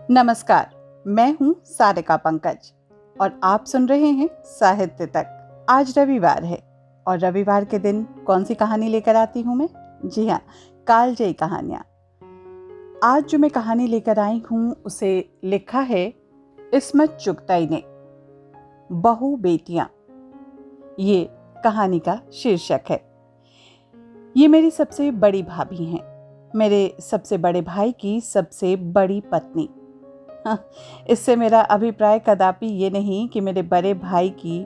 नमस्कार, मैं हूं सारिका पंकज और आप सुन रहे हैं साहित्य तक। आज रविवार है और रविवार के दिन कौन सी कहानी लेकर आती हूं मैं? जी हाँ, कालजयी कहानियां। आज जो मैं कहानी लेकर आई हूं उसे लिखा है इस्मत चुगताई ने। बहू बेटियां, ये कहानी का शीर्षक है। ये मेरी सबसे बड़ी भाभी हैं, मेरे सबसे बड़े भाई की सबसे बड़ी पत्नी। हाँ, इससे मेरा अभिप्राय कदापि ये नहीं कि मेरे बड़े भाई की,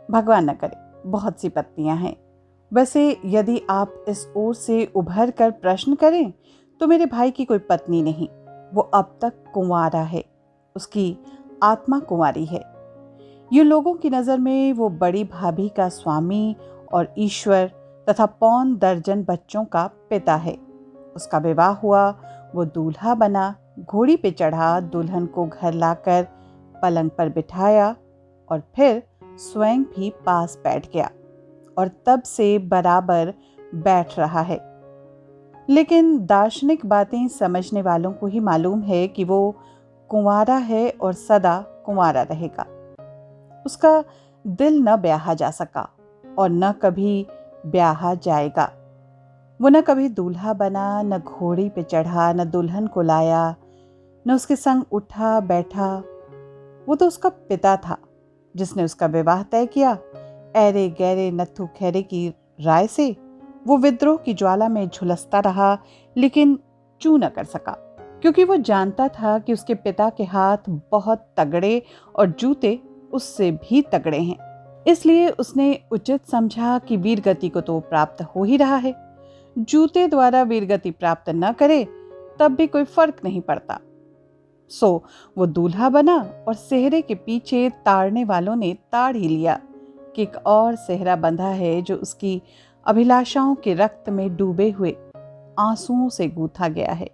भगवान न करे, बहुत सी पत्नियां हैं। वैसे यदि आप इस ओर से उभर कर प्रश्न करें तो मेरे भाई की कोई पत्नी नहीं। वो अब तक कुंवारा है, उसकी आत्मा कुंवारी है। ये लोगों की नज़र में वो बड़ी भाभी का स्वामी और ईश्वर तथा पौन दर्जन बच्चों का पिता है। उसका विवाह हुआ, वो दूल्हा बना, घोड़ी पे चढ़ा, दुल्हन को घर लाकर पलंग पर बिठाया और फिर स्वयं भी पास बैठ गया और तब से बराबर बैठ रहा है। लेकिन दार्शनिक बातें समझने वालों को ही मालूम है कि वो कुंवारा है और सदा कुंवारा रहेगा। उसका दिल न ब्याहा जा सका और न कभी ब्याहा जाएगा। वो न कभी दूल्हा बना, न घोड़ी पे चढ़ा, न दुल्हन को लाया, न उसके संग उठा बैठा। वो तो उसका पिता था जिसने उसका विवाह तय किया। ऐरे गैरे नत्थु खैरे की राय से वो विद्रोह की ज्वाला में झुलसता रहा, लेकिन चू न कर सका, क्योंकि वो जानता था कि उसके पिता के हाथ बहुत तगड़े और जूते उससे भी तगड़े हैं। इसलिए उसने उचित समझा कि वीरगति को तो प्राप्त हो ही रहा है, जूते द्वारा वीरगति प्राप्त न करे तब भी कोई फर्क नहीं पड़ता। सो वो दूल्हा बना और सेहरे के पीछे ताड़ने वालों ने ताड़ ही लिया कि एक और सेहरा बंधा है जो उसकी अभिलाषाओं के रक्त में डूबे हुए आंसुओं से गूंथा गया है,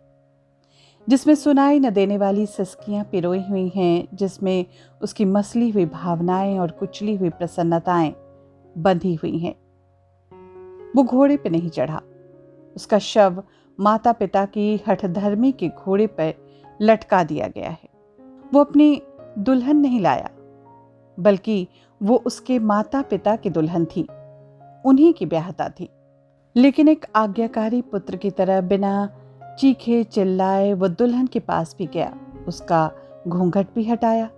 जिसमें सुनाई न देने वाली सिसकियां पिरोई हुई हैं, जिसमें उसकी मसली हुई भावनाएं और कुचली हुई प्रसन्नताएं बंधी हुई हैं। वो घोड़े पे नहीं चढ़ा, उसका शव माता पिता की हठधर्मी के घोड़े पर लटका दिया गया है। वो अपनी दुल्हन नहीं लाया, बल्कि वो उसके माता पिता की दुल्हन थी, उन्हीं की ब्याहता थी। लेकिन एक आज्ञाकारी पुत्र की तरह बिना चीखे चिल्लाए वो दुल्हन के पास भी गया, उसका घूंघट भी हटाया।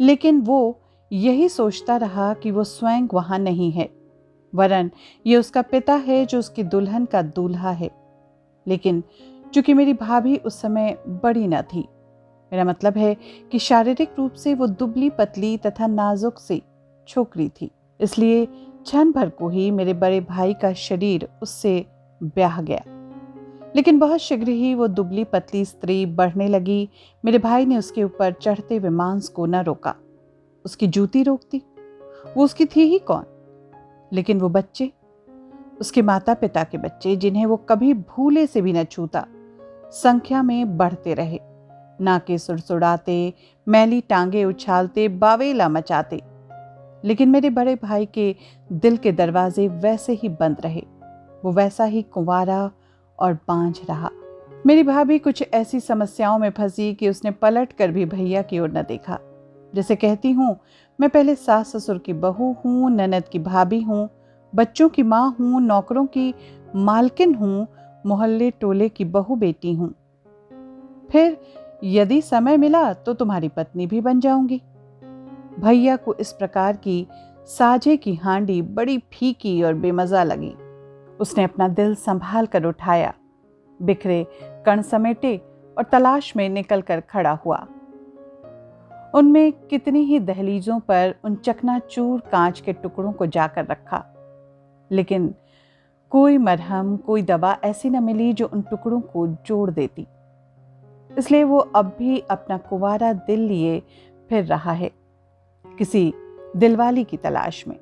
लेकिन वो यही सोचता रहा कि वो स्वयं वहां नहीं है, वरन ये उसका पिता है जो उसकी दुल्हन का दूल्हा है। लेकिन चूंकि मेरी भाभी उस समय बड़ी न थी, मेरा मतलब है कि शारीरिक रूप से वो दुबली पतली तथा नाजुक सी छोकरी थी, इसलिए क्षण भर को ही मेरे बड़े भाई का शरीर उससे ब्याह गया। लेकिन बहुत शीघ्र ही वो दुबली पतली स्त्री बढ़ने लगी। मेरे भाई ने उसके ऊपर चढ़ते हुए मांस को न रोका, उसकी जूती रोकती। वो उसकी थी ही कौन, लेकिन वो बच्चे, उसके माता पिता के बच्चे, जिन्हें वो कभी भूले से भी न छूता, संख्या में बढ़ते रहे, नाके सुड़सुड़ाते, मैली टांगे उछालते, बावेला मचाते। लेकिन मेरे बड़े भाई के दिल के दरवाजे वैसे ही बंद रहे, वो वैसा ही कुंवारा और बांझ रहा। मेरी भाभी कुछ ऐसी समस्याओं में फंसी कि उसने पलट कर भी भैया की ओर न देखा। जैसे कहती हूँ, मैं पहले सास ससुर की बहू हूँ, ननद की भाभी हूँ, बच्चों की माँ हूँ, नौकरों की मालकिन हूँ, मोहल्ले टोले की बहू बेटी हूँ। फिर यदि समय मिला तो तुम्हारी पत्नी भी बन जाऊंगी। भैया को इस प्रकार की साझे की हांडी बड़ी फीकी और बेमजा लगी। उसने अपना दिल संभाल कर उठाया, बिखरे कण समेटे और तलाश में निकल कर खड़ा हुआ। उनमें कितनी ही दहलीजों पर उन चकनाचूर कांच के टुकड़ों को जाकर रखा, लेकिन कोई मरहम, कोई दवा ऐसी न मिली जो उन टुकड़ों को जोड़ देती। इसलिए वो अब भी अपना कुंवारा दिल लिए फिर रहा है, किसी दिलवाली की तलाश में।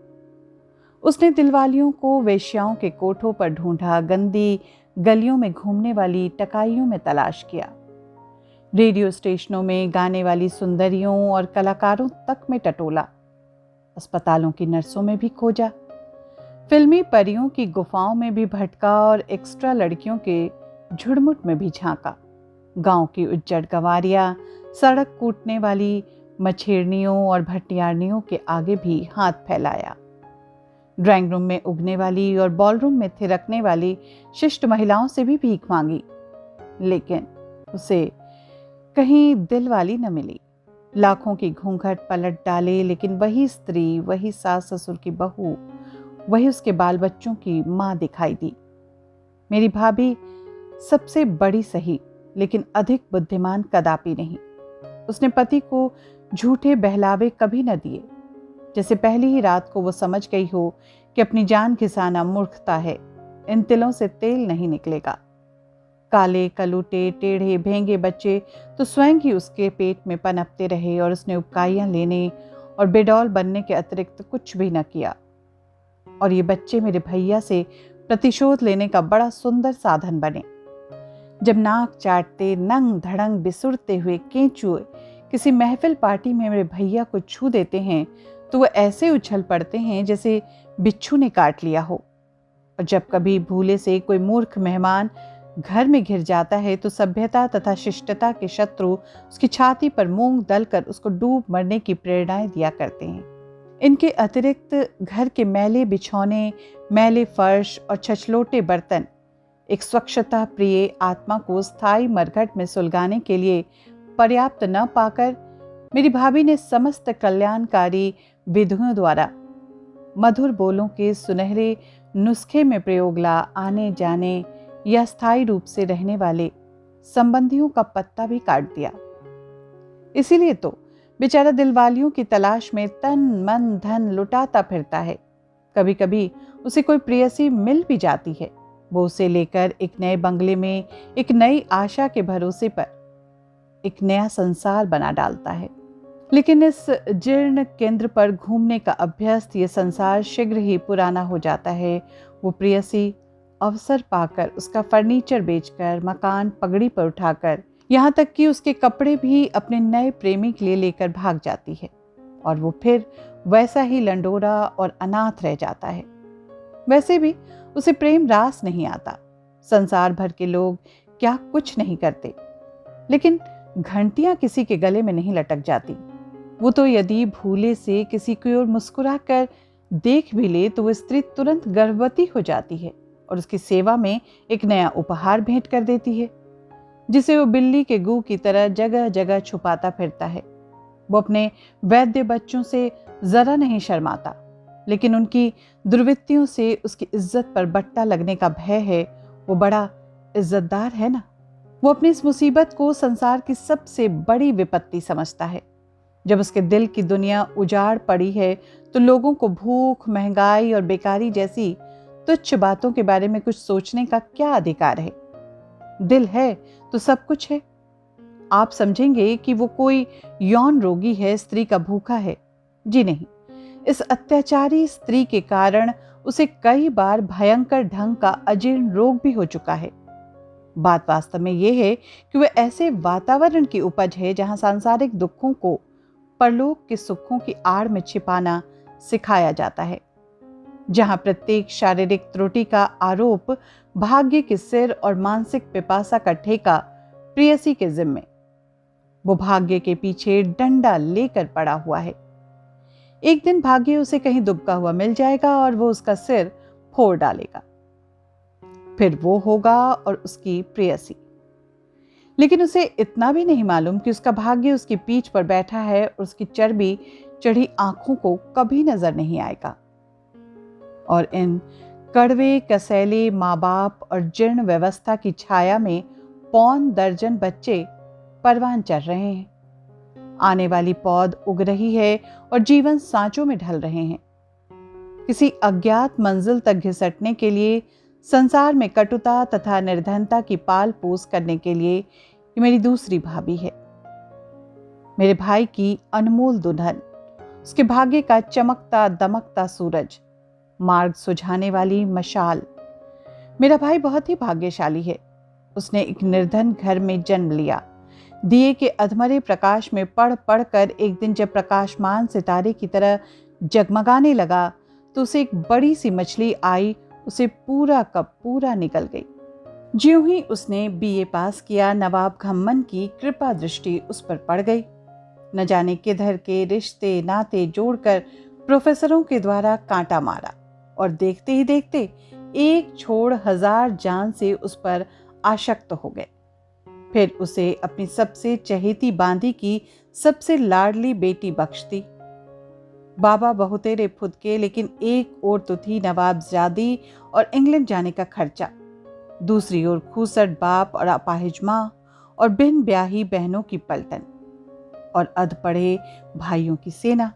उसने दिलवालियों को वेश्याओं के कोठों पर ढूंढा, गंदी गलियों में घूमने वाली टकाइयों में तलाश किया, रेडियो स्टेशनों में गाने वाली सुंदरियों और कलाकारों तक में टटोला, अस्पतालों की नर्सों में भी खोजा, फिल्मी परियों की गुफाओं में भी भटका और एक्स्ट्रा लड़कियों के झुरमुट में भी झांका। गांव की उज्जड़ गंवारियां, सड़क कूटने वाली मछेरनियों और भटियारनियों के आगे भी हाथ फैलाया। ड्राइंग रूम में उगने वाली और बॉलरूम में थिरकने वाली शिष्ट महिलाओं से भी भीख मांगी, लेकिन उसे कहीं दिल वाली न मिली। लाखों की घूंघट पलट डाले, लेकिन वही स्त्री, वही सास ससुर की बहू, वही उसके बाल बच्चों की माँ दिखाई दी। मेरी भाभी सबसे बड़ी सही, लेकिन अधिक बुद्धिमान कदापि नहीं। उसने पति को झूठे बहलावे कभी न दिए। जैसे पहली ही रात को वो समझ गई हो कि अपनी जान घिसाना मूर्खता है, इन तिलों से तेल नहीं निकलेगा। काले कलूटे टेढ़े भेंगे बच्चे तो स्वयं ही उसके पेट में पनपते रहे और उसने उपकाइयां लेने और बेडौल बनने के अतिरिक्त कुछ भी न किया। और ये बच्चे मेरे भैया से प्रतिशोध लेने का बड़ा सुंदर साधन बने। जब नाक चाटते नंग धड़ंग बिसुरते हुए केंचुए किसी महफिल पार्टी में मेरे भैया को छू देते हैं तो वो ऐसे उछल पड़ते हैं जैसे बिच्छू ने काट लिया हो। और जब कभी भूले से कोई मूर्ख मेहमान घर में घिर जाता है तो सभ्यता तथा शिष्टता के शत्रु उसकी छाती पर मूंग दलकर उसको डूब मरने की प्रेरणाएं दिया करते हैं। इनके अतिरिक्त घर के मैले बिछौने, मैले फर्श और छछलोटे बर्तन एक स्वच्छता प्रिय आत्मा को स्थायी मरघट में सुलगाने के लिए पर्याप्त न पाकर मेरी भाभी ने समस्त कल्याणकारी विधियों द्वारा मधुर बोलों के सुनहरे नुस्खे में प्रयोग ला आने जाने या स्थायी रूप से रहने वाले संबंधियों का पत्ता भी काट दिया। इसीलिए तो बेचारा दिलवालियों की तलाश में तन मन धन लुटाता फिरता है। कभी कभी उसे कोई प्रेयसी मिल भी जाती है, वो उसे लेकर एक नए बंगले में एक नई आशा के भरोसे पर एक नया संसार बना डालता है। लेकिन इस जीर्ण केंद्र पर घूमने का अभ्यस्त ये संसार शीघ्र ही पुराना हो जाता है। वो प्रेयसी अवसर पाकर उसका फर्नीचर बेचकर, मकान पगड़ी पर उठाकर, यहाँ तक कि उसके कपड़े भी अपने नए प्रेमी के लिए लेकर भाग जाती है और वो फिर वैसा ही लंडोरा और अनाथ रह जाता है। वैसे भी उसे प्रेम रास नहीं आता। संसार भर के लोग क्या कुछ नहीं करते, लेकिन घंटियां किसी के गले में नहीं लटक जाती। वो तो यदि भूले से किसी की ओर मुस्कुरा कर देख भी ले तो वो स्त्री तुरंत गर्भवती हो जाती है और उसकी सेवा में एक नया उपहार भेंट कर देती है, जिसे वो बिल्ली के गू की तरह जगह जगह छुपाता फिरता है। वो अपने वैद्य बच्चों से जरा नहीं शर्माता, लेकिन उनकी दुर्वृत्तियों से उसकी इज्जत पर बट्टा लगने का भय है। वो बड़ा इज्जतदार है ना। वो अपनी इस मुसीबत को संसार की सबसे बड़ी विपत्ति समझता है। जब उसके दिल की दुनिया उजाड़ पड़ी है तो लोगों को भूख, महंगाई और बेकारी जैसी तुच्छ बातों के बारे में कुछ सोचने का क्या अधिकार है? दिल है तो सब कुछ है। आप समझेंगे कि वो कोई यौन रोगी है, स्त्री का भूखा है। जी नहीं, इस अत्याचारी स्त्री के कारण उसे कई बार भयंकर ढंग का अजीर्ण रोग भी हो चुका है। बात वास्तव में यह है कि वह ऐसे वातावरण की उपज है जहां सांसारिक दुखों को परलोक के सुखों की आड़ में छिपाना सिखाया जाता है, जहां प्रत्येक शारीरिक त्रुटि का आरोप भाग्य के सिर और मानसिक पिपासा का ठेका प्रेयसी के जिम्मे। वो भाग्य के पीछे डंडा लेकर पड़ा हुआ है। एक दिन भाग्य उसे कहीं दुबका हुआ मिल जाएगा और वो उसका सिर फोड़ डालेगा। फिर वो होगा और उसकी प्रेयसी। लेकिन उसे इतना भी नहीं मालूम कि उसका भाग्य उसकी पीठ पर बैठा है और उसकी चर्बी चढ़ी आंखों को कभी नजर नहीं आएगा। और इन कड़वे कसैले माँ बाप और जीर्ण व्यवस्था की छाया में पौन दर्जन बच्चे परवान चढ़ रहे हैं। आने वाली पौध उग रही है और जीवन सांचों में ढल रहे हैं। किसी अज्ञात मंजिल तक घिसटने के लिए, संसार में कटुता तथा निर्धनता की पाल पोस करने के लिए ये मेरी दूसरी भाभी है। मेरे भाई की अनमोल दुल्हन, उसके भाग्य का चमकता दमकता सूरज, मार्ग सुझाने वाली मशाल। मेरा भाई बहुत ही भाग्यशाली है। उसने एक निर्धन घर में जन्म लिया। दिए के अधमरे प्रकाश में पढ़ पढ़ कर एक दिन जब प्रकाशमान सितारे की तरह जगमगाने लगा तो उसे एक बड़ी सी मछली आई, उसे पूरा का पूरा निकल गई। ज्यों ही उसने बीए पास किया, नवाब घम्मन की कृपा दृष्टि उस पर पड़ गई। न जाने किधर के रिश्ते नाते जोड़कर प्रोफेसरों के द्वारा कांटा मारा और देखते ही देखते एक छोड़ हजार जान से उस पर आसक्त हो गए। फिर उसे अपनी सबसे चहेती बांदी की सबसे लाडली बेटी बख्श दी। बाबा बहुतेरे फुदके, लेकिन एक ओर तो थी नवाबजादी और इंग्लैंड जाने का खर्चा, दूसरी ओर खूसट बाप और अपाहिज माँ और बिन ब्याही बहनों की पलटन और अधपढ़े भाइयों की सेना।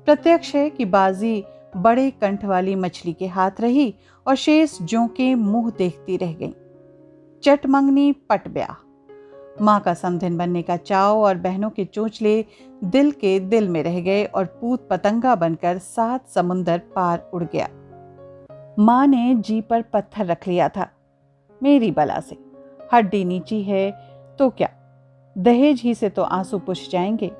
प्रत्यक्ष है कि बाजी बड़े कंठ वाली मछली के हाथ रही और शेष ज्यों के मुंह देखती रह गई। चट मंगनी पट ब्याह, माँ का समधिन बनने का चाव और बहनों के चोंचले दिल के दिल में रह गए और पूत पतंगा बनकर 7 समुंदर पार उड़ गया। माँ ने जी पर पत्थर रख लिया था, मेरी बला से हड्डी नीची है तो क्या, दहेज ही से तो आंसू पुछ जाएंगे।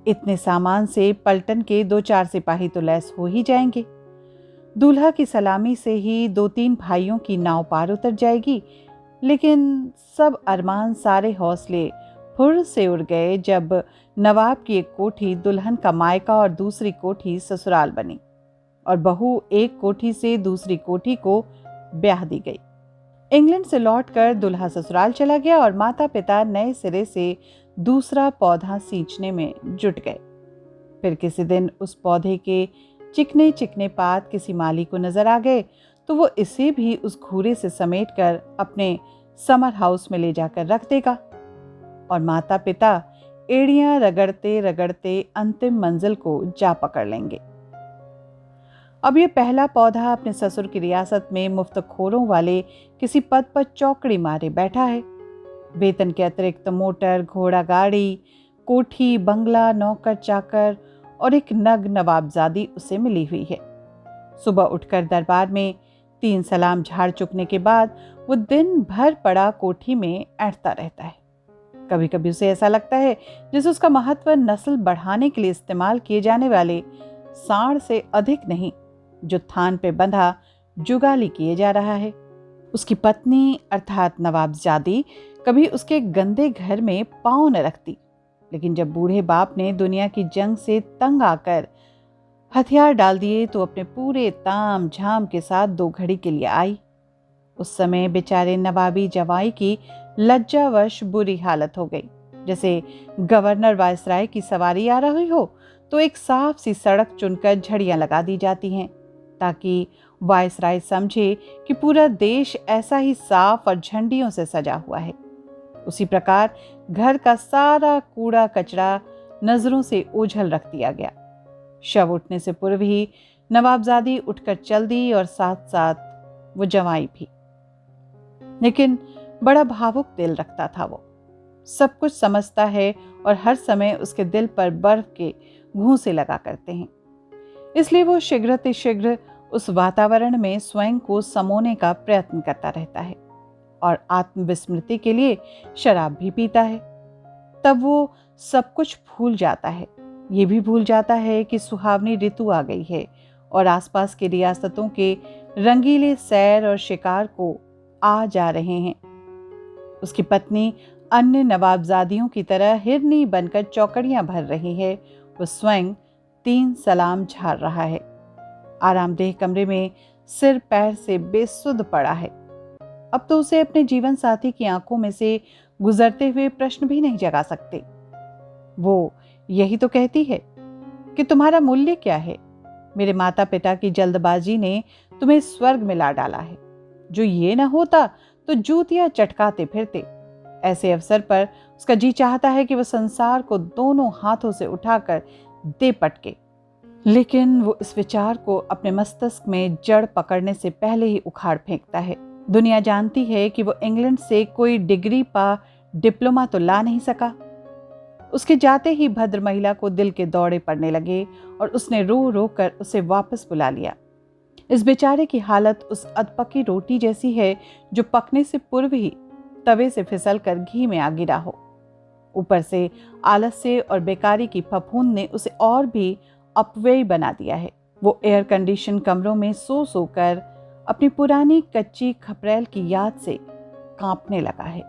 इतने सामान से पलटन के 2-4 सिपाही तो लैस हो ही जाएंगे। दूल्हा की सलामी से ही 2-3 भाइयों की नाव पार उतर जाएगी। लेकिन सब अरमान, सारे हौसले फुर से उड़ गए जब नवाब की एक कोठी दुल्हन का मायका और दूसरी कोठी ससुराल बनी और बहू एक कोठी से दूसरी कोठी को ब्याह दी गई। इंग्लैंड से लौटकर दुल्हा ससुराल चला गया और माता पिता नए सिरे से दूसरा पौधा सींचने में जुट गए। फिर किसी दिन उस पौधे के चिकने चिकने पात किसी माली को नजर आ गए तो वो इसे भी उस घूरे से समेटकर अपने समर हाउस में ले जाकर रख देगा और माता पिता एड़ियां रगड़ते रगड़ते अंतिम मंजिल को जा पकड़ लेंगे। अब ये पहला पौधा अपने ससुर की रियासत में मुफ्तखोरों वाले किसी पद पर चौकड़ी मारे बैठा है। वेतन के अतिरिक्त मोटर, घोड़ा गाड़ी, कोठी, बंगला, नौकर चाकर और एक नग नवाबजादी उसे मिली हुई है। सुबह उठकर दरबार में 3 सलाम झाड़ चुकने के बाद वो दिन भर पड़ा कोठी में ऐंठता रहता है। कभी कभी उसे ऐसा लगता है जैसे उसका महत्व नस्ल बढ़ाने के लिए इस्तेमाल किए जाने वाले सांड से अधिक नहीं, जो थान पे बंधा जुगाली किए जा रहा है। उसकी पत्नी अर्थात नवाबजादी कभी उसके गंदे घर में पांव न रखती, लेकिन जब बूढ़े बाप ने दुनिया की जंग से तंग आकर हथियार डाल दिए तो अपने पूरे ताम झाम के साथ 2 घड़ी के लिए आई। उस समय बेचारे नवाबी जवाई की लज्जावश बुरी हालत हो गई। जैसे गवर्नर वायसराय की सवारी आ रही हो तो एक साफ सी सड़क चुनकर झड़ियां लगा दी जाती हैं ताकि वायसराय समझे कि पूरा देश ऐसा ही साफ और झंडियों से सजा हुआ है। उसी प्रकार घर का सारा कूड़ा कचरा नजरों से ओझल रख दिया गया। शव उठने से पूर्व ही नवाबजादी उठकर चल दी और साथ साथ वो जवाई भी। लेकिन बड़ा भावुक दिल रखता था वो, सब कुछ समझता है और हर समय उसके दिल पर बर्फ के घूंसे लगा करते हैं। इसलिए वो शीघ्र उस वातावरण में स्वयं को समोने का प्रयत्न करता रहता है और आत्मविस्मृति के लिए शराब भी पीता है। तब वो सब कुछ भूल जाता है, ये भी भूल जाता है कि सुहावनी ऋतु आ गई है और आसपास की रियासतों के रंगीले सैर और शिकार को आ जा रहे हैं। उसकी पत्नी अन्य नवाबजादियों की तरह हिरनी बनकर चौकड़ियां भर रही है। वो स्वयं 3 सलाम झाड़ रहा है। आरामदेह कमरे में सिर पैर से बेसुध पड़ा है। अब तो उसे अपने जीवन साथी की आंखों में से गुजरते हुए प्रश्न भी नहीं जगा सकते। वो यही तो कहती है कि तुम्हारा मूल्य क्या है? मेरे माता पिता की जल्दबाजी ने तुम्हें स्वर्ग में ला डाला है। जो ये न होता तो जूतियां चटकाते फिरते। ऐसे अवसर पर उसका जी चाहता है कि वह संसार को दोनों हाथों से उठाकर दे पटके, लेकिन वो इस विचार को अपने मस्तिष्क में जड़ पकड़ने से पहले ही उखाड़ फेंकता है। दुनिया जानती है कि वो इंग्लैंड से कोई डिग्री पा डिप्लोमा तो ला नहीं सका। उसके जाते ही भद्र महिला को दिल के दौड़े पड़ने लगे और उसने रो रो कर उसे वापस बुला लिया। इस बेचारे की हालत उस अधपकी रोटी जैसी है जो पकने से पूर्व ही तवे से फिसल कर घी में आ गिरा हो। ऊपर से आलस्य और बेकारी की फफूंद ने उसे और भी अपव्ययी बना दिया है। वो एयर कंडीशन कमरों में सो कर अपनी पुरानी कच्ची खपरेल की याद से कांपने लगा है।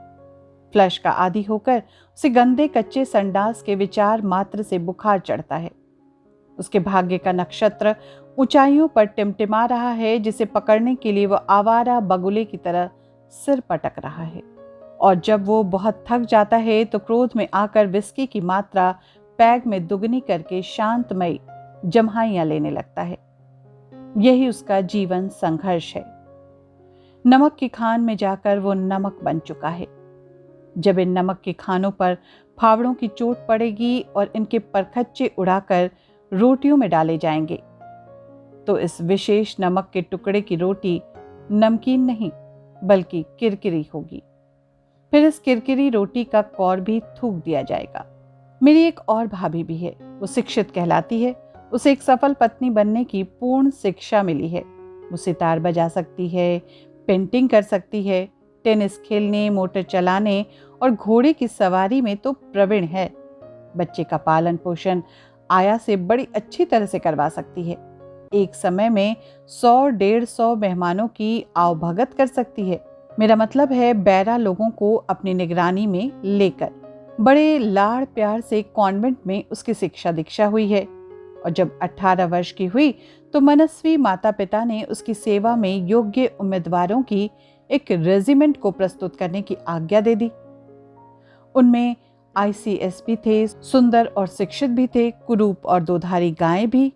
फ्लश का आदी होकर उसे गंदे कच्चे संडास के विचार मात्र से बुखार चढ़ता है। उसके भाग्य का नक्षत्र ऊंचाइयों पर टिमटिमा रहा है, जिसे पकड़ने के लिए वह आवारा बगुले की तरह सिर पटक रहा है। और जब वो बहुत थक जाता है तो क्रोध में आकर विस्की की मात्रा पैग में दुगनी करके शांतमयी जम्हाइयां लेने लगता है। यही उसका जीवन संघर्ष है। नमक की खान में जाकर वो नमक बन चुका है। जब इन नमक के खानों पर फावड़ों की चोट पड़ेगी और इनके परखच्चे उड़ाकर रोटियों में डाले जाएंगे तो इस विशेष नमक के टुकड़े की रोटी नमकीन नहीं बल्कि किरकिरी होगी। फिर इस किरकिरी रोटी का कौर भी थूक दिया जाएगा। मेरी एक और भाभी भी है। वो शिक्षित कहलाती है। उसे एक सफल पत्नी बनने की पूर्ण शिक्षा मिली है। वो सितार बजा सकती है, पेंटिंग कर सकती है, टेनिस खेलने, मोटर चलाने और घोड़े की सवारी में तो प्रवीण है। बच्चे का पालन पोषण आया से बड़ी अच्छी तरह से करवा सकती है। एक समय में 100-150 मेहमानों की आवभगत कर सकती है। मेरा मतलब है बैरा लोगों को अपनी निगरानी में लेकर। बड़े लाड़ प्यार से कॉन्वेंट में उसकी शिक्षा दीक्षा हुई है और जब 18 वर्ष की हुई तो मनस्वी माता पिता ने उसकी सेवा में योग्य उम्मीदवारों की एक रेजिमेंट को प्रस्तुत करने की आज्ञा दे दी। उनमें ICS भी थे, सुंदर और शिक्षित भी थे, कुरूप और दोधारी गायें भी।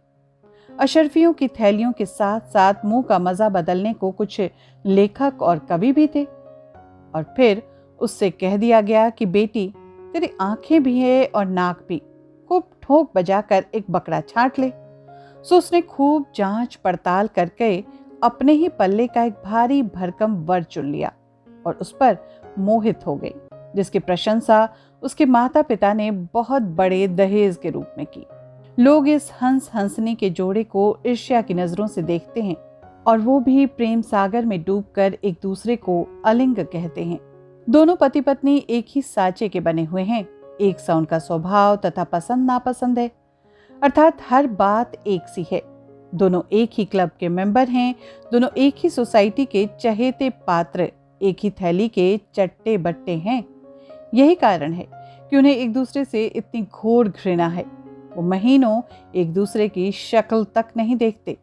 अशर्फियों की थैलियों के साथ साथ मुंह का मजा बदलने को कुछ लेखक और कवि भी थे। और फिर उससे कह दिया गया कि बेटी, तेरी आंखें भी है और नाक भी, खूब ठोक बजाकर एक बकरा छांट ले। सो उसने खूब जांच पड़ताल करके अपने ही पल्ले का एक भारी भरकम वर चुन लिया और उस पर मोहित हो गई, जिसकी प्रशंसा उसके माता पिता ने बहुत बड़े दहेज के रूप में की। लोग इस हंस हंसनी के जोड़े को ईर्ष्या की नजरों से देखते हैं और वो भी प्रेम सागर में डूबकर एक दूसरे को अलिंग कहते हैं। दोनों पति पत्नी एक ही साँचे के बने हुए हैं। एक सा उनका स्वभाव तथा पसंद नापसंद है, अर्थात हर बात एक सी है। दोनों एक ही क्लब के मेंबर हैं, दोनों एक ही सोसाइटी के चहेते पात्र, एक ही थैली के चट्टे बट्टे हैं। यही कारण है कि उन्हें एक दूसरे से इतनी घोर घृणा है। वो महीनों एक दूसरे की शक्ल तक नहीं देखते,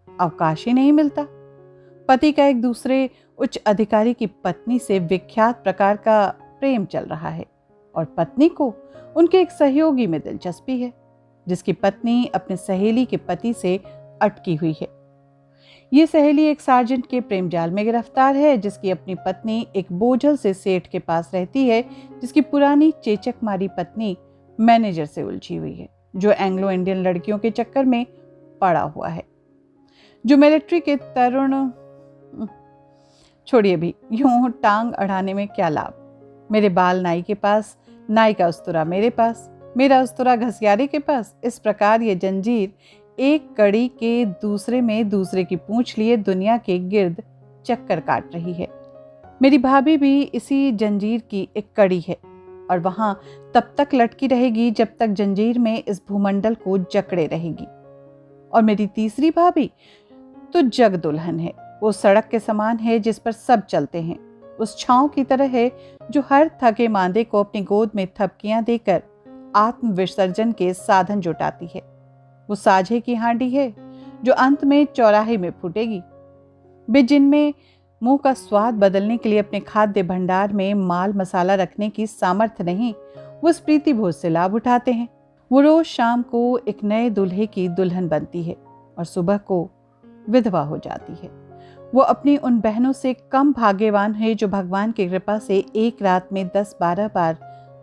अवकाश ही नहीं मिलता। पति का एक दूसरे उच्च अधिकारी की पत्नी से विख्यात प्रकार का प्रेम चल रहा है और पत्नी को उनके एक सहयोगी में दिलचस्पी है, जिसकी पत्नी अपने सहेली के पति से अटकी हुई है। ये सहेली एक सार्जेंट के प्रेम जाल में गिरफ्तार है, जिसकी अपनी पत्नी एक बोझल से सेठ के पास रहती है, जिसकी पुरानी चेचक मारी पत्नी मैनेजर से उलझी हुई है, जो एंग्लो इंडियन लड़कियों के चक्कर में पड़ा हुआ है, जो मिलिट्री के तरुण। छोड़िए भी, यूं टांग अड़ाने में क्या लाभ। मेरे बाल नाई के पास, नाई का उस्तरा मेरे पास, मेरा उस्तरा घसियारे के पास। इस प्रकार ये जंजीर एक कड़ी के दूसरे में दूसरे की पूंछ लिए दुनिया के गिर्द चक्कर काट रही है। मेरी भाभी भी इसी जंजीर की एक कड़ी है और वहां तब तक लटकी रहेगी जब तक जंजीर में इस भूमंडल को जकड़े रहेगी। और मेरी तीसरी भाभी तो जग दुल्हन है। वो सड़क के समान है जिस पर सब चलते हैं, उस छांव की तरह है जो हर थके मांदे को अपनी गोद में थपकियां देकर आत्म विसर्जन के साधन जुटाती है। वो साझे की हांडी है जो अंत में चौराहे में फूटेगी। वे जिनमें मुंह का स्वाद बदलने के लिए अपने खाद्य भंडार में माल मसाला रखने की सामर्थ्य नहीं, वो इस प्रीति भोज से लाभ उठाते हैं। वो रोज शाम को एक नए दूल्हे की दुल्हन बनती है और सुबह को विधवा हो जाती है। वो अपनी उन बहनों से कम भाग्यवान है जो भगवान की कृपा से एक रात में 10-12 बार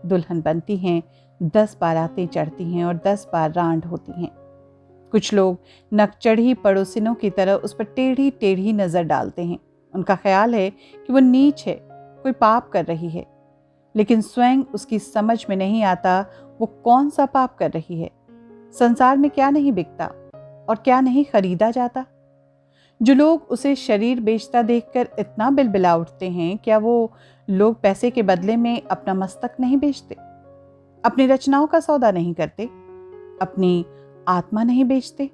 दुल्हन बनती हैं, 10 बारातें चढ़ती हैं और 10 बार रांड होती हैं। कुछ लोग नकचढ़ी पड़ोसिनों की तरह उस पर टेढ़ी टेढ़ी नजर डालते हैं। उनका ख्याल है कि वो नीच है, कोई पाप कर रही है, लेकिन स्वयं उसकी समझ में नहीं आता वो कौन सा पाप कर रही है। संसार में क्या नहीं बिकता और क्या नहीं खरीदा जाता। जो लोग उसे शरीर बेचता देखकर इतना बिलबिला उठते हैं, क्या वो लोग पैसे के बदले में अपना मस्तक नहीं बेचते, अपनी रचनाओं का सौदा नहीं करते, अपनी आत्मा नहीं बेचते?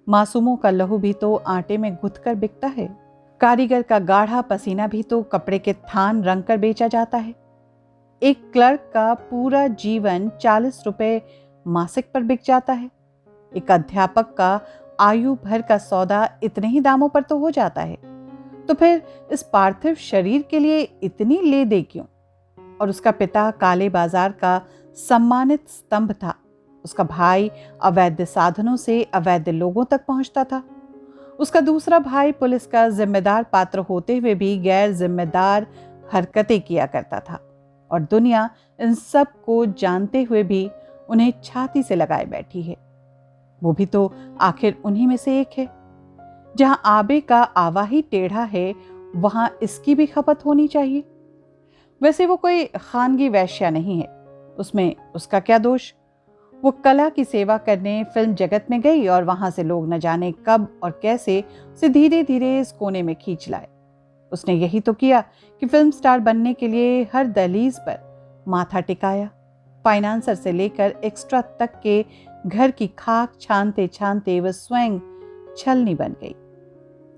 मासूमों का लहू भी तो आटे में गुथ कर बिकता है। कारीगर का गाढ़ा पसीना भी तो कपड़े के थान रंग कर बेचा जाता है। एक क्लर्क का पूरा जीवन 40 रुपए मासिक पर बिक जाता है। एक अध्यापक का आयु भर का सौदा इतने ही दामों पर तो हो जाता है। तो फिर इस पार्थिव शरीर के लिए इतनी ले दे क्यों? और उसका पिता काले बाजार का सम्मानित स्तंभ था। उसका भाई अवैध साधनों से अवैध लोगों तक पहुंचता था। उसका दूसरा भाई पुलिस का जिम्मेदार पात्र होते हुए भी गैर जिम्मेदार हरकतें किया करता था। और दुनिया इन सब को जानते हुए भी उन्हें छाती से लगाए बैठी है। वो भी तो आखिर उन्हीं में से एक है। जहां आबे का आवा ही टेढ़ा है, वहां इसकी भी खपत होनी चाहिए। वैसे वो कोई खानगी वैश्या नहीं है, उसमें उसका क्या दोष? वो कला की सेवा करने फिल्म जगत में गई और वहां से लोग न जाने कब और कैसे उसे धीरे धीरे इस कोने में खींच लाए। उसने यही तो किया कि फिल्म स्टार बनने के लिए हर दहलीज पर माथा टिकाया। फाइनेंसर से लेकर एक्स्ट्रा तक के घर की खाक छानते छानते वह स्वयं छलनी बन गई।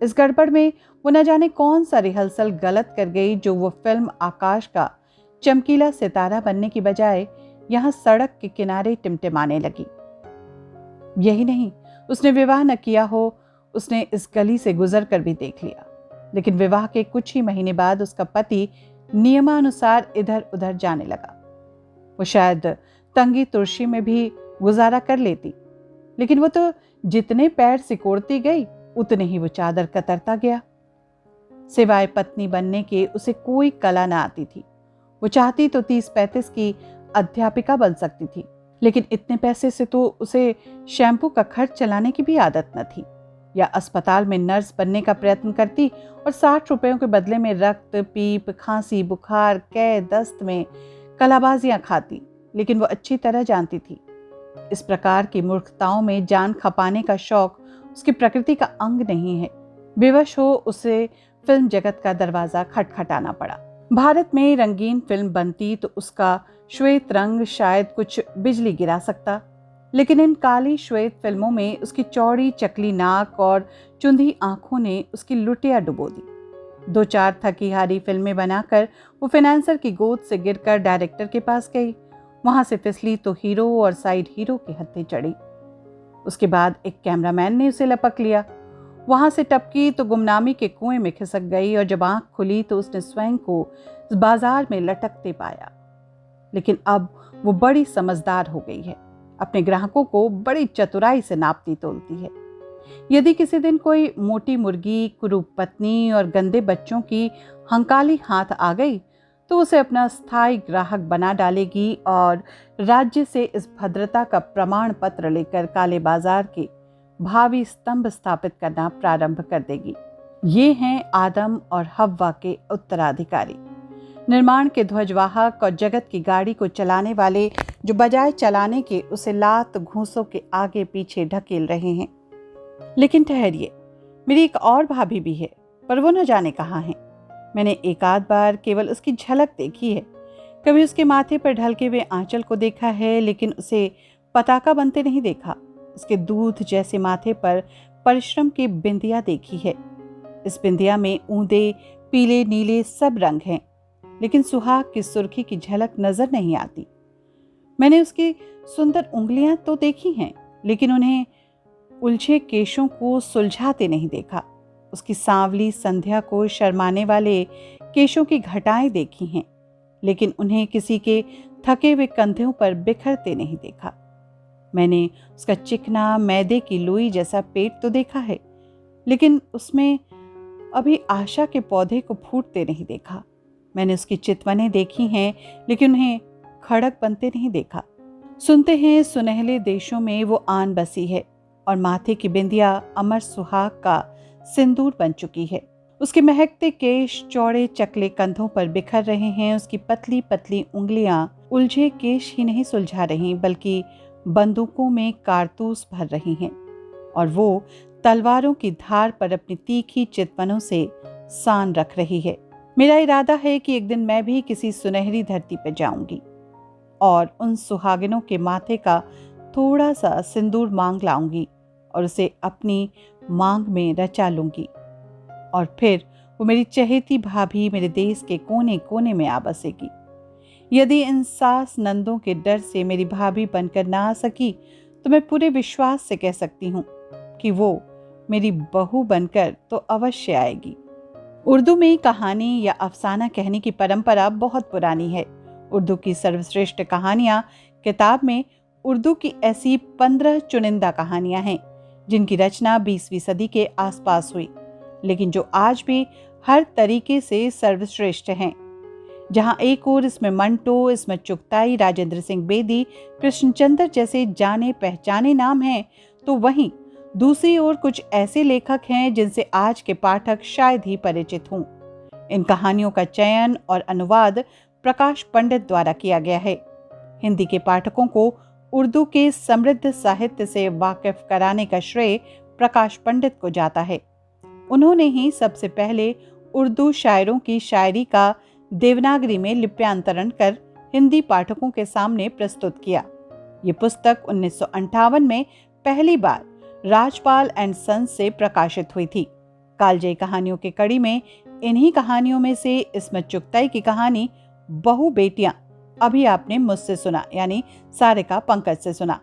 इस गड़बड़ में वो न जाने कौन सा रिहर्सल गलत कर गई, जो वो फिल्म आकाश का चमकीला सितारा बनने की बजाय यहां सड़क के किनारे टिमटिमाने लगी। यही नहीं, उसने विवाह न किया हो, उसने इस गली से गुजर कर भी देख लिया। लेकिन विवाह के कुछ ही महीने बाद उसका पति नियमानुसार इधर उधर जाने लगा। वो शायद तंगी तुर्शी में भी गुजारा कर लेती, लेकिन वो तो जितने पैर सिकोड़ती गई उतने ही वो चादर कतरता गया। सिवाय पत्नी बनने के उसे कोई कला न आती थी। वो चाहती तो 30-35 की अध्यापिका बन सकती थी, लेकिन इतने पैसे से तो उसे शैम्पू का खर्च चलाने की भी आदत न थी। या अस्पताल में नर्स बनने का प्रयत्न करती और 60 रुपयों के बदले में रक्त, पीप, खांसी, बुखार, कैद, दस्त में कलाबाजियां खाती। लेकिन वो अच्छी तरह जानती थी, इस प्रकार की मूर्खताओं में जान खपाने का शौक उसकी प्रकृति का अंग नहीं है। विवश हो उसे फिल्म जगत का दरवाजा खटखटाना पड़ा। भारत में रंगीन फिल्म बनती तो उसका श्वेत रंग शायद कुछ बिजली गिरा सकता, लेकिन इन काली श्वेत फिल्मों में उसकी चौड़ी चकली नाक और चुंधी आंखों ने उसकी लुटिया डुबो दी। 2-4 थकी हारी फिल्में बनाकर वो फाइनेंसर की गोद से गिरकर डायरेक्टर के पास गई। वहां से फिसली तो हीरो और साइड हीरो के हत्थे चढ़ी। उसके बाद एक कैमरामैन ने उसे लपक लिया। वहां से टपकी तो गुमनामी के कुएं में खिसक गई, और जब आंख खुली तो उसने स्वयं को इस बाजार में लटकते पाया। लेकिन अब वो बड़ी समझदार हो गई है, अपने ग्राहकों को बड़ी चतुराई से नापती तोलती है। यदि किसी दिन कोई मोटी मुर्गी, कुरूप पत्नी और गंदे बच्चों की हंकाली हाथ आ गई तो उसे अपना स्थायी ग्राहक बना डालेगी और राज्य से इस भद्रता का प्रमाण पत्र लेकर काले बाजार के भावी स्तंभ स्थापित करना प्रारंभ कर देगी। ये हैं आदम और हव्वा के उत्तराधिकारी, निर्माण के ध्वजवाहक और जगत की गाड़ी को चलाने वाले, जो बजाय चलाने के उसे लात घूंसों के आगे पीछे ढकेल रहे हैं। लेकिन ठहरिए, मेरी एक और भाभी भी है, पर वो न जाने कहाँ है। मैंने एक आध बार केवल उसकी झलक देखी है। कभी उसके माथे पर ढलके हुए आंचल को देखा है, लेकिन उसे पताका बनते नहीं देखा। उसके दूध जैसे माथे पर परिश्रम की बिंदिया देखी है। इस बिंदिया में ऊंदे, पीले, नीले सब रंग हैं, लेकिन सुहाग की सुर्खी की झलक नजर नहीं आती। मैंने उसकी सुंदर उंगलियां तो देखी हैं, लेकिन उन्हें उलझे केशों को सुलझाते नहीं देखा। उसकी सांवली संध्या को शर्माने वाले केशों की घटाएं देखी हैं, लेकिन उन्हें किसी के थके हुए कंधों पर बिखरते नहीं देखा। मैंने उसका चिकना मैदे की लोई जैसा पेट तो देखा है, लेकिन उसमें अभी आशा के पौधे को फूटते नहीं देखा। मैंने उसकी चितवनें देखी हैं, लेकिन उन्हें खड़क बनते नहीं देखा। सुनते हैं सुनहले देशों में वो आन बसी है और माथे की बिंदिया अमर सुहाग का सिंदूर बन चुकी है। उसके महकते केश चौड़े चकले कंधों पर बिखर रहे हैं। उसकी पतली पतली उंगलियां उलझे केश ही नहीं सुलझा रही, बल्कि बंदूकों में कारतूस भर रही हैं, और वो तलवारों की धार पर अपनी तीखी चितवनों से सान रख रही है। मेरा इरादा है कि एक दिन मैं भी किसी सुनहरी धरती पर जाऊंगी और उन सुहागिनों के माथे का थोड़ा सा सिंदूर मांग लाऊंगी और उसे अपनी मांग में रचा लूंगी, और फिर वो मेरी चहेती भाभी मेरे देश के कोने कोने में आ बसेगी। यदि इन सास नंदों के डर से मेरी भाभी बनकर ना आ सकी तो मैं पूरे विश्वास से कह सकती हूँ कि वो मेरी बहू बनकर तो अवश्य आएगी। उर्दू में कहानी या अफसाना कहने की परंपरा बहुत पुरानी है। उर्दू की सर्वश्रेष्ठ कहानियां किताब में उर्दू की ऐसी 15 चुनिंदा कहानियां हैं जिनकी रचना 20वीं सदी के आसपास हुई, लेकिन जो आज भी हर तरीके से सर्वश्रेष्ठ हैं। जहां एक ओर इसमें मंटो, इसमें चुगताई, राजेंद्र सिंह बेदी, कृष्णचंद्र जैसे जाने पहचाने नाम हैं, तो वहीं दूसरी ओर कुछ ऐसे लेखक हैं जिनसे आज के पाठक शायद ही परिचित हों। इन कहानियों का चयन और अनुवाद प्रकाश पंडित द्वारा किया गया है। हिंदी के पाठकों को उर्दू के समृद्ध साहित्य से वाकिफ कराने का श्रेय प्रकाश पंडित को जाता है। उन्होंने ही सबसे पहले उर्दू शायरों की शायरी का देवनागरी में लिप्यांतरण कर हिंदी पाठकों के सामने प्रस्तुत किया। ये पुस्तक 1958 में पहली बार राजपाल एंड सन्स से प्रकाशित हुई थी। कालजयी कहानियों की कड़ी में इन्हीं कहानियों में से इस्मत चुगताई की कहानी बहू बेटियां अभी आपने मुझसे सुना, यानी सारिका पंकज से सुना।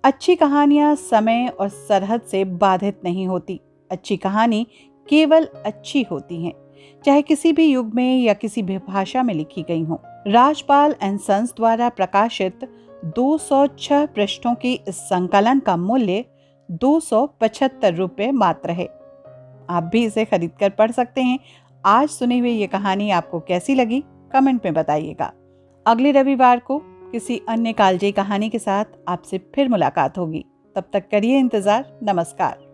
अच्छी कहानियां समय और सरहद से बाधित नहीं होती। अच्छी कहानी केवल अच्छी होती हैं, चाहे किसी भी युग में या किसी भी भाषा में लिखी गई हो। राजपाल एंड सन्स द्वारा प्रकाशित 206 पृष्ठों की इस संकलन का मूल्य 275 रुपये मात्र है। आप भी इसे खरीद कर पढ़ सकते हैं। आज सुनी हुई ये कहानी आपको कैसी लगी, कमेंट में बताइएगा। अगले रविवार को किसी अन्य कालजयी कहानी के साथ आपसे फिर मुलाकात होगी। तब तक करिए इंतजार। नमस्कार।